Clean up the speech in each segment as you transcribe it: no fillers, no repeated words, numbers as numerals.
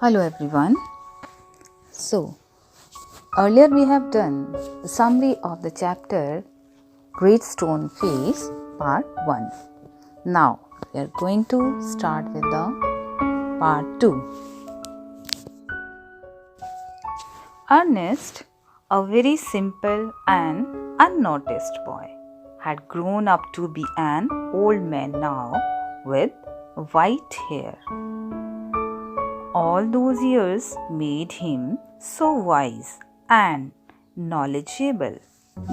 Hello everyone. So, earlier we have done the summary of the chapter Great Stone Face Part 1. Now, we are going to start with the Part 2. Ernest, a very simple and unnoticed boy, had grown up to be an old man now with white hair. All those years made him so wise and knowledgeable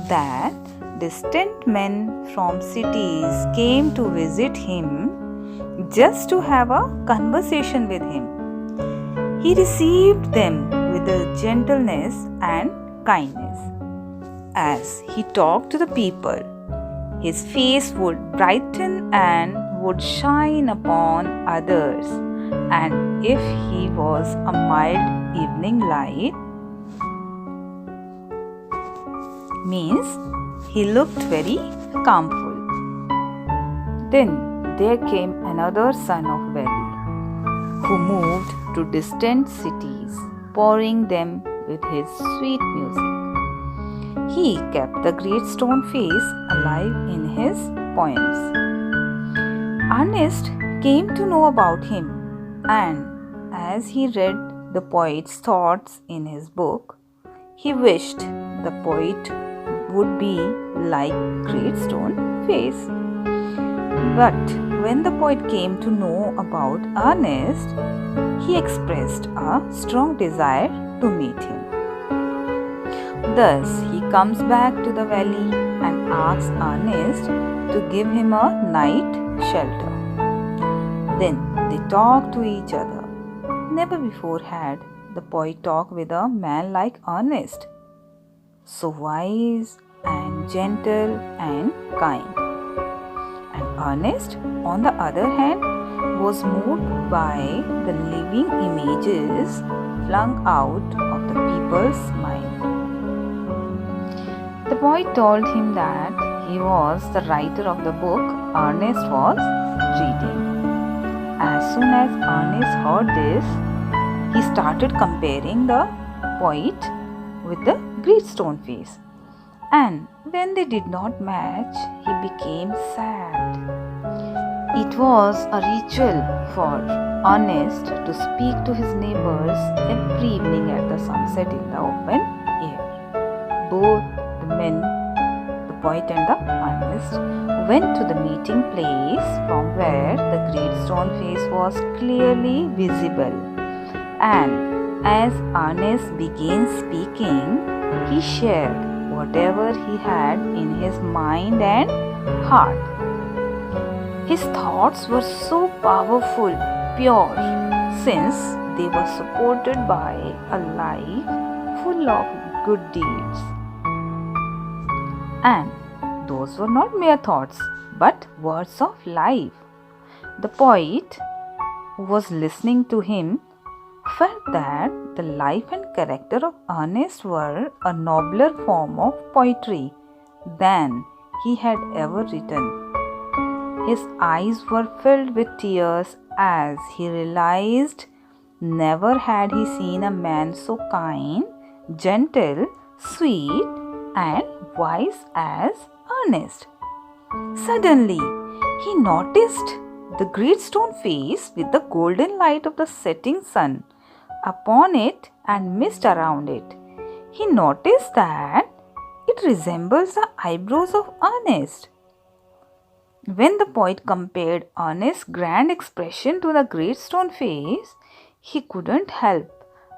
that distant men from cities came to visit him just to have a conversation with him. He received them with a gentleness and kindness. As he talked to the people, his face would brighten and would shine upon others. And if he was a mild evening light, means he looked very calmful. Then there came another son of Valley, who moved to distant cities, pouring them with his sweet music. He kept the great stone face alive in his poems. Ernest came to know about him, and as he read the poet's thoughts in his book, he wished the poet would be like Great Stone Face. But when the poet came to know about Ernest, he expressed a strong desire to meet him. Thus, he comes back to the valley and asks Ernest to give him a night shelter. Then they talk to each other. Never before had the poet talked with a man like Ernest, so wise and gentle and kind. And Ernest, on the other hand, was moved by the living images flung out of the people's mind. The poet told him that he was the writer of the book Ernest was reading. As soon as Ernest heard this, he started comparing the poet with the great stone face. And when they did not match, he became sad. It was a ritual for Ernest to speak to his neighbors every evening at the sunset in the open air. Both the men, the poet and the Ernest, went to the meeting place from where the great stone face was clearly visible. And as Ernest began speaking, he shared whatever he had in his mind and heart. His thoughts were so powerful, pure, since they were supported by a life full of good deeds. And those were not mere thoughts, but words of life. The poet, who was listening to him, felt that the life and character of Ernest were a nobler form of poetry than he had ever written. His eyes were filled with tears as he realized never had he seen a man so kind, gentle, sweet, and wise as Ernest. Suddenly, he noticed the great stone face with the golden light of the setting sun upon it and mist around it. He noticed that it resembles the eyebrows of Ernest. When the poet compared Ernest's grand expression to the great stone face, he couldn't help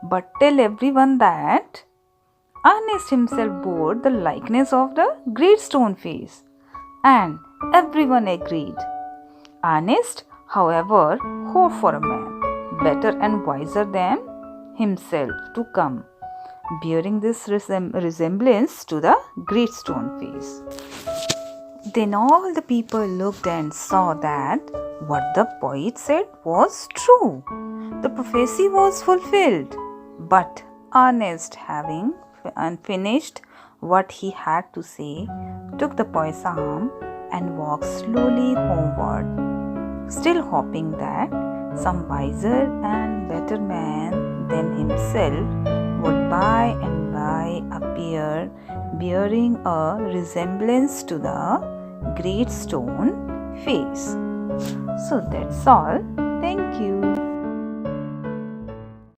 but tell everyone that Ernest himself bore the likeness of the great stone face, and everyone agreed. Ernest, however, hoped for a man better and wiser than himself to come, bearing this resemblance to the great stone face. Then all the people looked and saw that what the poet said was true. The prophecy was fulfilled. But Ernest, having finished what he had to say, took the poet's arm and walked slowly homeward, still hoping that some wiser and better man then himself would by and by appear bearing a resemblance to the great stone face. So that's all. Thank you.